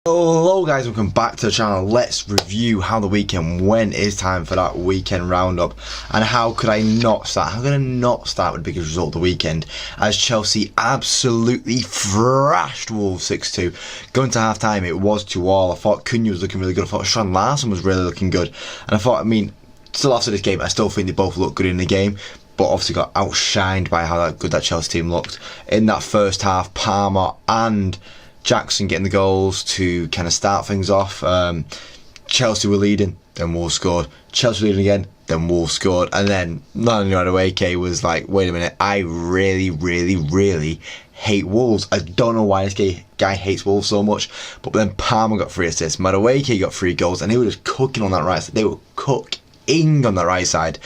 Hello guys, welcome back to the channel. Let's review how the weekend went. It's time for that weekend roundup. And how could I not start? How could I not start with the biggest result of the weekend? As Chelsea absolutely thrashed Wolves 6-2. Going to half time, it was 2-2. I thought Cunha was looking really good. I thought Sean Larson was really looking good. And I thought, still after this game, I still think they both look good in the game. But obviously got outshined by how good that Chelsea team looked. In that first half, Palmer and Jackson getting the goals to kind of start things off. Chelsea were leading, then Wolves scored. Chelsea were leading again, then Wolves scored. And then Madueke was like, wait a minute, I really hate Wolves. I don't know why this guy hates Wolves so much. But then Palmer got 3 assists, Madueke got 3 goals, and they were just cooking on that right side. They were cooking on that right side.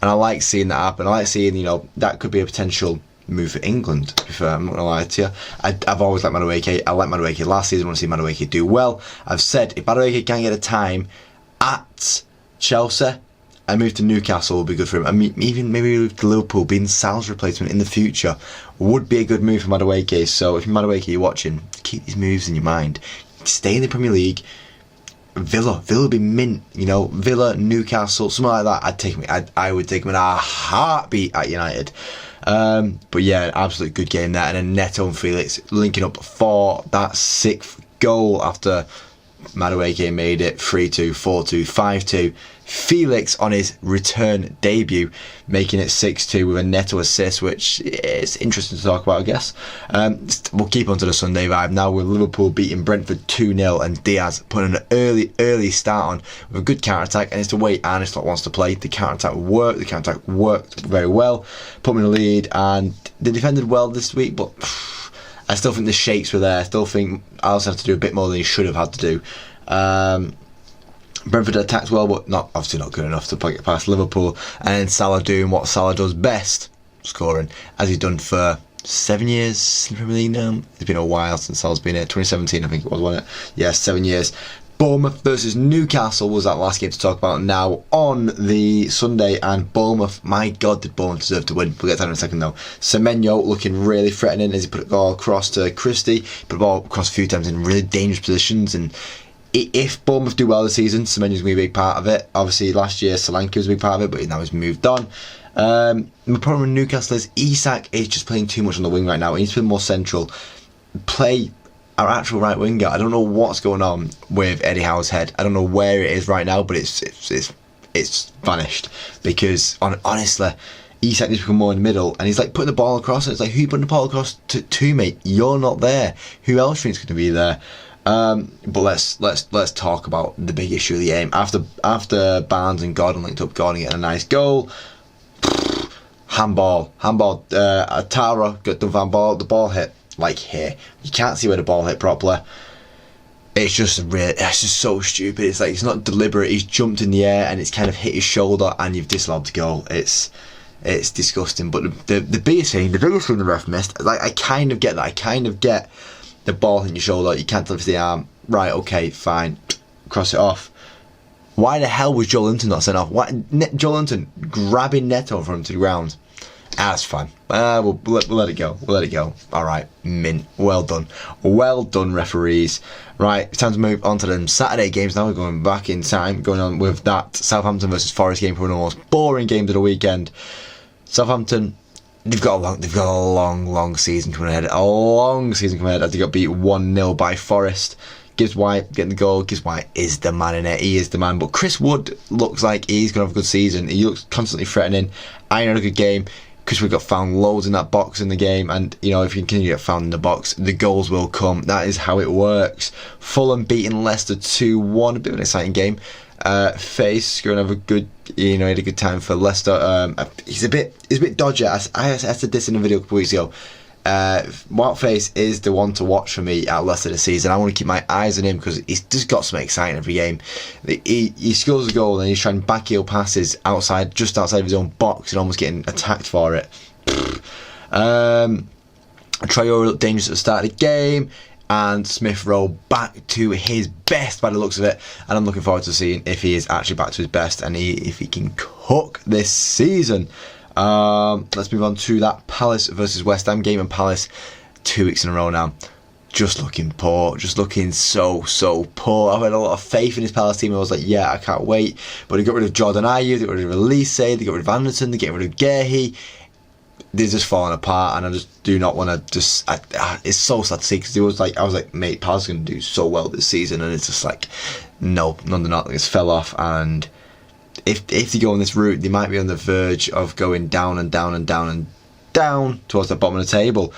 And I like seeing that happen. I like seeing, that could be a potential move for England, to be fair. I'm not going to lie to you. I've always liked Madueke. I liked Madueke last season. I want to see Madueke do well. I've said if Madueke can get a time at Chelsea and move to Newcastle will be good for him. Even maybe move to Liverpool, being Sal's replacement in the future would be a good move for Madueke. So if you're Madueke, you're watching, keep these moves in your mind. Stay in the Premier League. Villa would be mint, Villa, Newcastle, something like that. I would take him in a heartbeat at United. But yeah, absolute good game there. And then Neto and Felix linking up for that 6th goal after Madueke made it 3-2, 4-2, 5-2. Felix on his return debut making it 6-2 with a Neto assist, which is interesting to talk about, I guess. We'll keep on to the Sunday vibe now with Liverpool beating Brentford 2-0 and Diaz putting an early start on with a good counter-attack, and it's the way Arne Slot wants to play. The counter-attack worked very well, put them in the lead, and they defended well this week, but I still think the shakes were there. I still think Alisson had to do a bit more than he should have had to do. Brentford attacked well, but obviously not good enough to get past Liverpool. And then Salah doing what Salah does best, scoring, as he's done for 7 years in the Premier League now. It's been a while since Salah's been here. 2017, I think it was, wasn't it? Yeah, 7 years. Bournemouth versus Newcastle was that last game to talk about now on the Sunday, and Bournemouth, my God, did Bournemouth deserve to win. We'll get to that in a second though. Semenyo looking really threatening as he put a ball across to Christie, put the ball across a few times in really dangerous positions, and if Bournemouth do well this season, Semenyo's going to be a big part of it. Obviously last year Solanke was a big part of it, but now he's moved on. The problem with Newcastle is Isak is just playing too much on the wing right now. He needs to be more central. Play our actual right winger. I don't know what's going on with Eddie Howe's head. I don't know where it is right now, but it's vanished. Because honestly, Isak needs to become more in the middle, and he's like putting the ball across, and it's like, who you putting the ball across to mate? You're not there. Who else think's going to be there? But let's talk about the big issue of the game. After Barnes and Gordon linked up, Gordon getting a nice goal. Handball. Atara got done for handball. The ball hit like here. You can't see where the ball hit properly. It's just so stupid. It's like, it's not deliberate. He's jumped in the air and it's kind of hit his shoulder, and you've disallowed the goal. It's disgusting. But the biggest thing the ref missed. Like, I kind of get that. I kind of get the ball hitting your shoulder. You can't deliver the arm. Right? Okay, fine. Cross it off. Why the hell was Joelinton not sent off? Joelinton grabbing Neto from him to the ground. That's fine. We'll let it go. We'll let it go. Alright, mint. Well done, referees. Right, it's time to move on to them Saturday games now. We're going back in time, going on with that Southampton versus Forest game, probably one of the most boring games of the weekend. Southampton, they've got a long season coming ahead. A long season coming ahead as they got beat 1-0 by Forest. Gibbs White getting the goal. Gibbs White is the man in it. He is the man. But Chris Wood looks like he's going to have a good season. He looks constantly threatening. Iron had a good game. Chris Wood got found loads in that box in the game. And, if you continue to get found in the box, the goals will come. That is how it works. Fulham beating Leicester 2-1. A bit of an exciting game. Face going to have a good, he had a good time for Leicester. He's a bit dodgy. I said this in a video a couple weeks ago. Wout Face is the one to watch for me at Leicester this season. I want to keep my eyes on him because he's just got something exciting every game. He scores a goal and he's trying backheel passes just outside of his own box and almost getting attacked for it. Traore looked dangerous at the start of the game, and Smith Rowe back to his best by the looks of it, and I'm looking forward to seeing if he is actually back to his best and if he can cook this season. Let's move on to that Palace versus West Ham game, and Palace 2 weeks in a row now just looking poor, just looking so poor. I've had a lot of faith in his Palace team. I was like, yeah, I can't wait. But they got rid of Jordan Ayew, they got rid of Elise, they got rid of Anderson, they get rid of Gehi. They're just falling apart, and I just do not want to just. It's so sad to see, because I was like, mate, Palace going to do so well this season, and it's just like, no, they're not. It's fell off, and if they go on this route, they might be on the verge of going down and down and down and down towards the bottom of the table.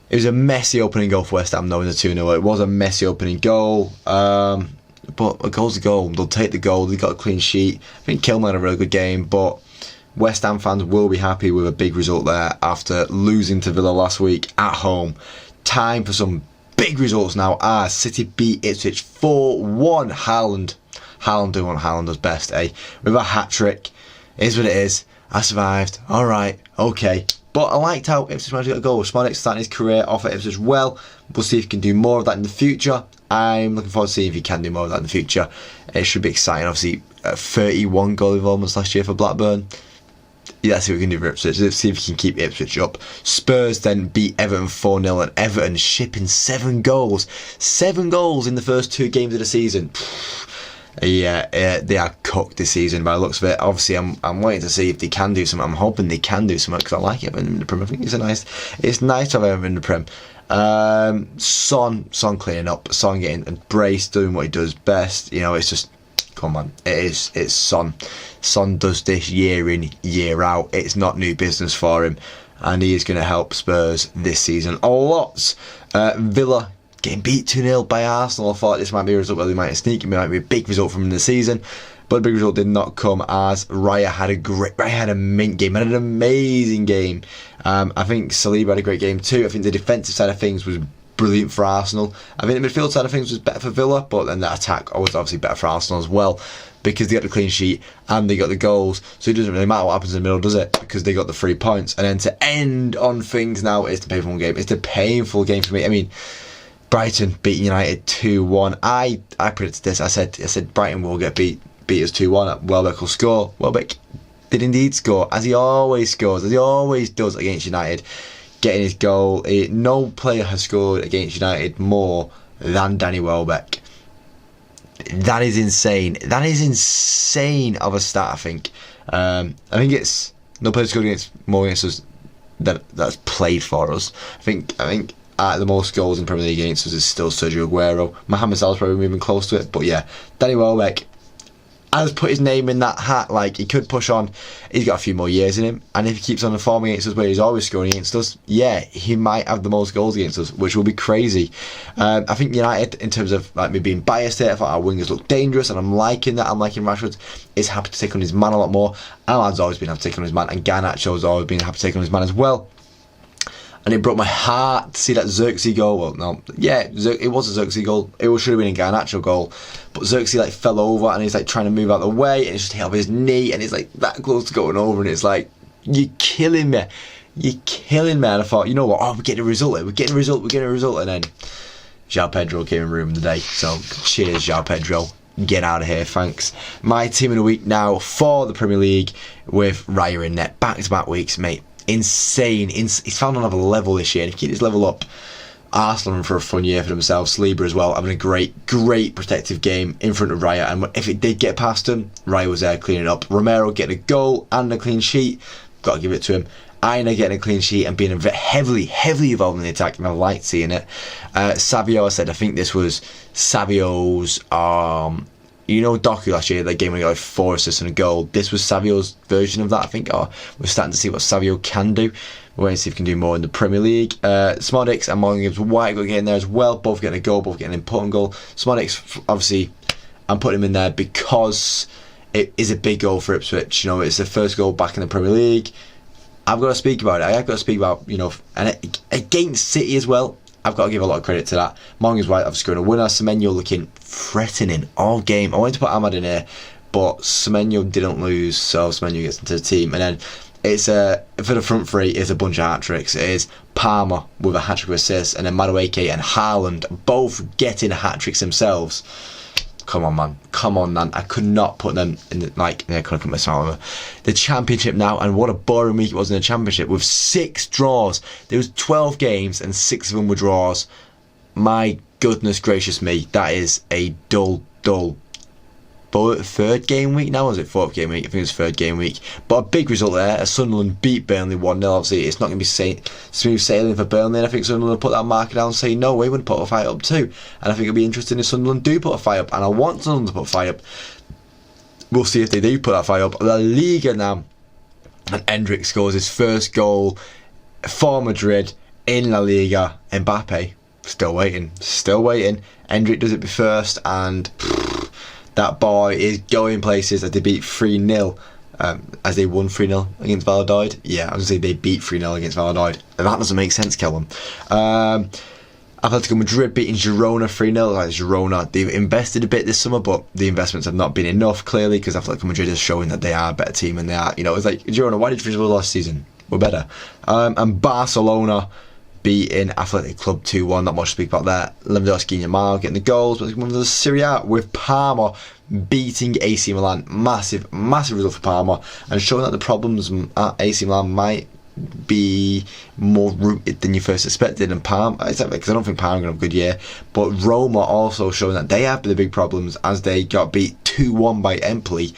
It was a messy opening goal for West Ham, though, in the 2-0. It was a messy opening goal. But a goal's a goal. They'll take the goal. They got a clean sheet. I think Kilman had a really good game, but West Ham fans will be happy with a big result there after losing to Villa last week at home. Time for some big results now, as City beat Ipswich 4-1. Haaland doing what Haaland does best, with a hat-trick. It is what it is. I survived. Alright, okay. But I liked how Ipswich managed to get a goal. Smodic starting his career off at Ipswich well. We'll see if he can do more of that in the future. I'm looking forward to seeing if he can do more of that in the future. It should be exciting. Obviously, 31 goal involvements last year for Blackburn. Yeah, let's see what we can do for Ipswich. Let's see if we can keep Ipswich up. Spurs then beat Everton 4-0, and Everton shipping 7 goals. 7 goals in the first 2 games of the season. Yeah, they are cooked this season by the looks of it. Obviously, I'm waiting to see if they can do something. I'm hoping they can do something, because I like Everton in the Prem. I think it's nice to have Everton in the Prem. Son cleaning up, Son getting embraced, doing what he does best. You know, it's just, come on, it's Son. Son does this year in, year out. It's not new business for him, and he is going to help Spurs this season a lot. Villa getting beat 2-0 by Arsenal. I thought this might be a result where they might sneak. It might be a big result from the season, but the big result did not come, as Raya had a mint game, had an amazing game. I think Saliba had a great game too. I think the defensive side of things was brilliant for Arsenal. I think the midfield side of things was better for Villa, but then the attack was obviously better for Arsenal as well, because they got the clean sheet and they got the goals. So it doesn't really matter what happens in the middle, does it? Because they got the 3 points. And then to end on things now, it's the painful game. It's the painful game for me. I mean, Brighton beating United 2-1. I predicted this. I said Brighton will get beat us 2-1. Welbeck will score. Welbeck did indeed score, as he always scores, as he always does against United, getting his goal. No player has scored against United more than Danny Welbeck. That is insane. That is insane of a stat, I think. I think it's no player scored more against us that's played for us. I think the most goals in Premier League against us is still Sergio Aguero. Mohamed Salah's probably moving close to it, but yeah, Danny Welbeck has put his name in that hat. Like, he could push on. He's got a few more years in him, and if he keeps on performing against us where he's always scoring against us, yeah, he might have the most goals against us, which will be crazy. I think United, in terms of like me being biased here, I thought our wingers looked dangerous, and I'm liking that. I'm liking Rashford is happy to take on his man a lot more. Haaland's always been happy to take on his man, and Garnacho's always been happy to take on his man as well. And it broke my heart to see that Xerxes goal. Well, no, yeah, it was a Xerxes goal. It should have been a Garnacho goal, but Xerxes like fell over, and he's like trying to move out of the way, and it's just hit off his knee, and it's like that close to going over, and it's like, you're killing me. And I thought, you know what? Oh, we're getting a result. And then João Pedro came and ruined the day. So cheers, João Pedro. Get out of here, thanks. My team of the week now for the Premier League, with Raya in net. Back-to-back weeks, mate. Insane. He's found another level this year, and if he keeps his level up, Arsenal are for a fun year for themselves. Saliba as well, having a great protective game in front of Raya, and if it did get past him, Raya was there cleaning up. Romero getting a goal and a clean sheet, got to give it to him. Aina getting a clean sheet and being heavily involved in the attack, and I liked seeing it. Savio, I said, I think this was Savio's Doku last year, that game when he got like 4 assists and a goal. This was Savio's version of that, I think. We're starting to see what Savio can do. We're going to see if he can do more in the Premier League. Smodic and Morgan Gibbs-White got getting there as well, both getting a goal, both getting an important goal. Smodic, obviously, I'm putting him in there because it is a big goal for Ipswich. You know, it's the first goal back in the Premier League. I've got to speak about it. I've got to speak about, and against City as well. I've got to give a lot of credit to that. Morgan's White obviously scoring a winner. Semenyo looking threatening all game. I wanted to put Ahmad in here, but Semenyo didn't lose, so Semenyo gets into the team. And then it's for the front three, it's a bunch of hat tricks. It is Palmer with a hat trick assist, and then Madueke and Haaland both getting hat tricks themselves. Come on, man. Come on, man. I could not put them in the, I couldn't put myself over. The Championship now, and what a boring week it was in the Championship with 6 draws. There was 12 games and 6 of them were draws. My goodness gracious me, that is a dull. But 3rd game week now, or is it 4th game week? I think it's 3rd game week. But a big result there, as Sunderland beat Burnley 1-0. Obviously, it's not going to be smooth sailing for Burnley, and I think Sunderland will put that marker down and say, no, we would put a fight up too. And I think it'll be interesting if Sunderland do put a fight up, and I want Sunderland to put a fight up. We'll see if they do put that fight up. La Liga now, and Endrick scores his first goal for Madrid in La Liga. Mbappe, still waiting. Endrick does it first, and that boy is going places as they beat 3-0, as they won 3-0 against Valladolid. Yeah, I was going to say they beat 3-0 against Valladolid. That doesn't make sense, Kellen. Atletico Madrid beating Girona 3-0. Like Girona, they've invested a bit this summer, but the investments have not been enough, clearly, because Atletico Madrid is showing that they are a better team, and they are, it's like, Girona, why did you finish last season? We're better. And Barcelona beating Athletic Club 2-1, not much to speak about there. Lewandowski and Yamal getting the goals, but one of the Serie A with Parma beating AC Milan. Massive result for Parma, and showing that the problems at AC Milan might be more rooted than you first expected. And Parma, because I don't think Parma are going to have a good year, but Roma also showing that they have the big problems as they got beat 2-1 by Empoli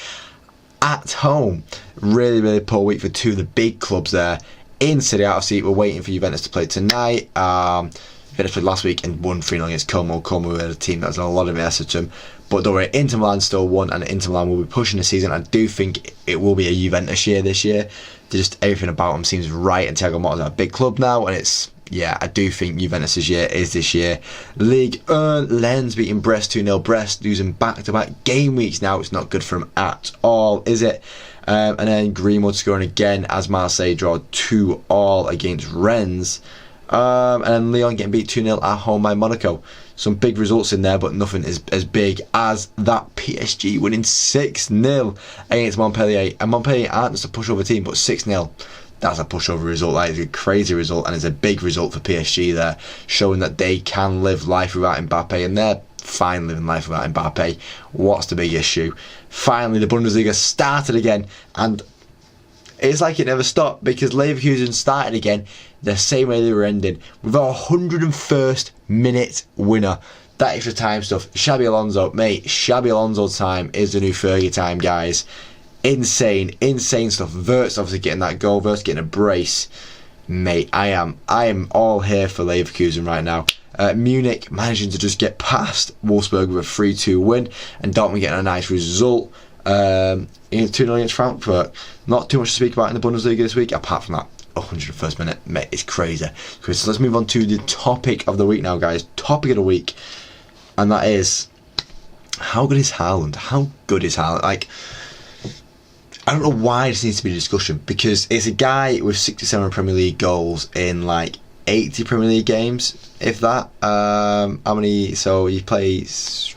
at home. Really poor week for 2 of the big clubs there. In Serie A, obviously, we're waiting for Juventus to play tonight. Juventus played last week and won 3-0 against Como. Como were a team that was a lot of effort to them. But don't worry, Inter Milan still won, and Inter Milan will be pushing the season. I do think it will be a Juventus year this year. Just everything about them seems right, and Thiago Motta's at a big club now, and I do think Juventus' year is this year. Ligue 1, Lens beating Brest 2-0. Brest losing back-to-back game weeks now. It's not good for them at all, is it? And then Greenwood scoring again as Marseille draw 2-2 against Rennes. And then Lyon getting beat 2-0 at home by Monaco. Some big results in there, but nothing as big as that PSG winning 6-0 against Montpellier. And Montpellier aren't just a pushover team, but 6-0. That's a pushover result. That is a crazy result, and it's a big result for PSG there, showing that they can live life without Mbappe, and they're fine living life without Mbappe. What's the big issue? Finally, the Bundesliga started again, and it's like it never stopped, because Leverkusen started again the same way they were ending, with a 101st minute winner. That extra time stuff, Xabi Alonso, mate, Xabi Alonso time is the new Fergie time, guys. Insane stuff. Wirtz obviously getting that goal, Wirtz getting a brace. Mate, I am all here for Leverkusen right now. Munich managing to just get past Wolfsburg with a 3-2 win, and Dortmund getting a nice result. 2-0 against Frankfurt. Not too much to speak about in the Bundesliga this week, apart from that 101st minute. Mate, it's crazy. So let's move on to the topic of the week now, guys. Topic of the week, and that is, how good is Haaland? How good is Haaland? Like, I don't know why this needs to be a discussion, because it's a guy with 67 Premier League goals in like 80 Premier League games, if that. How many? So he plays.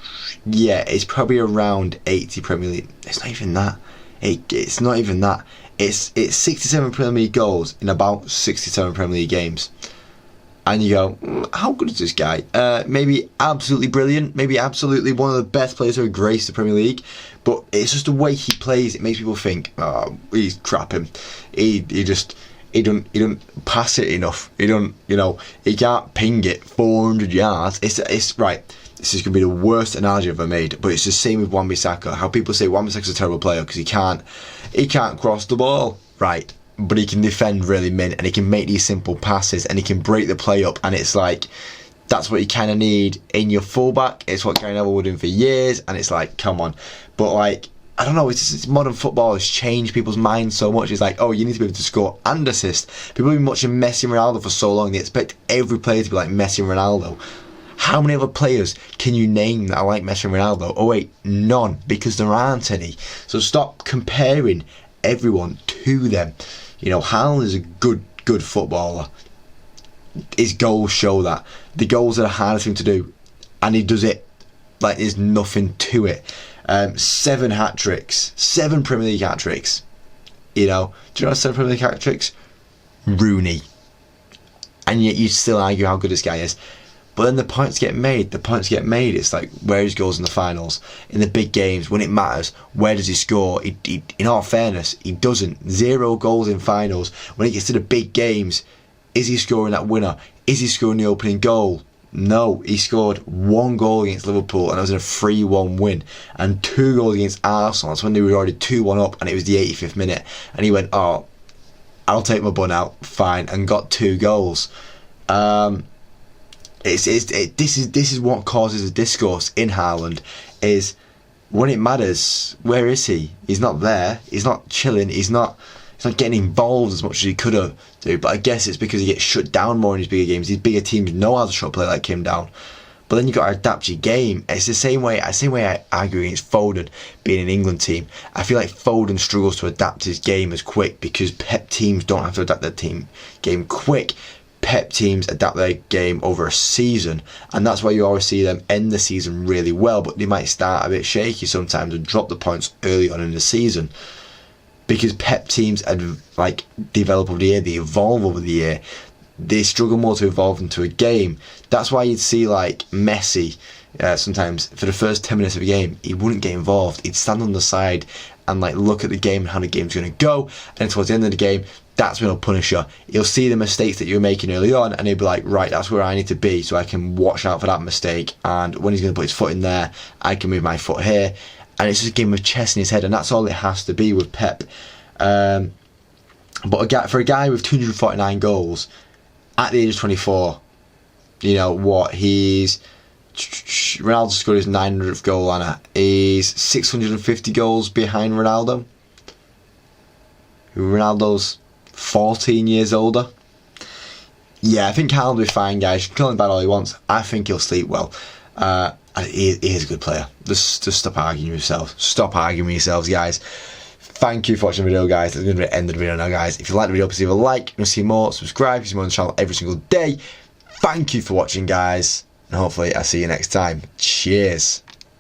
Yeah, it's probably around 80 Premier League. It's not even that. It's not even that. It's 67 Premier League goals in about 67 Premier League games. And you go, how good is this guy? Maybe absolutely brilliant. Maybe absolutely one of the best players who have graced the Premier League. But it's just the way he plays. It makes people think, oh, he's crapping. He don't pass it enough. He can't ping it 400 yards. It's right. This is going to be the worst analogy I've ever made, but it's the same with Wan-Bissaka. How people say Wan-Bissaka's a terrible player because he can't cross the ball, right? But he can defend really mint, and he can make these simple passes, and he can break the play up, and it's like, that's what you kind of need in your fullback. It's what Gary Neville would do for years, and it's like, come on. But like, I don't know, it's modern football has changed people's minds so much. It's like, oh, you need to be able to score and assist. People have been watching Messi and Ronaldo for so long, they expect every player to be like Messi and Ronaldo. How many other players can you name that are like Messi and Ronaldo? Oh wait, none, because there aren't any. So stop comparing everyone to them. Haaland is a good footballer. His goals show that. The goals are the hardest thing to do, and he does it like there's nothing to it. 7 hat-tricks, 7 Premier League hat-tricks. Do you know 7 Premier League hat-tricks? Rooney. And yet you still argue how good this guy is. But then the points get made. It's like, where he goes in the finals, in the big games, when it matters, where does he score? In all fairness, he doesn't. 0 goals in finals. When it gets to the big games, is he scoring that winner? Is he scoring the opening goal? No, he scored 1 goal against Liverpool, and it was in a 3-1 win, and 2 goals against Arsenal. That's when they were already 2-1 up, and it was the 85th minute. And he went, "Oh, I'll take my bun out, fine," and got 2 goals. This is what causes a discourse in Haaland. Is when it matters, where is he? He's not there. He's not chilling. He's not getting involved as much as he could have do. But I guess it's because he gets shut down more in his bigger games. These bigger teams know how to shut a player like him down. But then you got to adapt your game. It's the same way I argue against Foden being an England team. I feel like Foden struggles to adapt his game as quick because Pep teams don't have to adapt their team game quick. Pep teams adapt their game over a season, and that's why you always see them end the season really well, but they might start a bit shaky sometimes and drop the points early on in the season. Because Pep teams develop over the year, they evolve over the year. They struggle more to evolve into a game. That's why you'd see like Messi sometimes for the first 10 minutes of a game, he wouldn't get involved. He'd stand on the side and look at the game and how the game's going to go. And then towards the end of the game, that's when he'll punish you. He'll see the mistakes that you were making early on, and he'll be like, right, that's where I need to be, so I can watch out for that mistake. And when he's going to put his foot in there, I can move my foot here. And it's just a game of chess in his head, and that's all it has to be with Pep. But for a guy with 249 goals at the age of 24, you know what? Ronaldo scored his 900th goal, and he's 650 goals behind Ronaldo. Ronaldo's 14 years older. Yeah, I think Haaland will be fine, guys. You can call him bad all he wants. I think he'll sleep well. He is a good player. Just stop arguing with yourselves. Stop arguing with yourselves, guys. Thank you for watching the video, guys. That's going to be the end of the video now, guys. If you like the video, please leave a like. If you want to see more, subscribe. If you see more on the channel every single day. Thank you for watching, guys. And hopefully I'll see you next time. Cheers.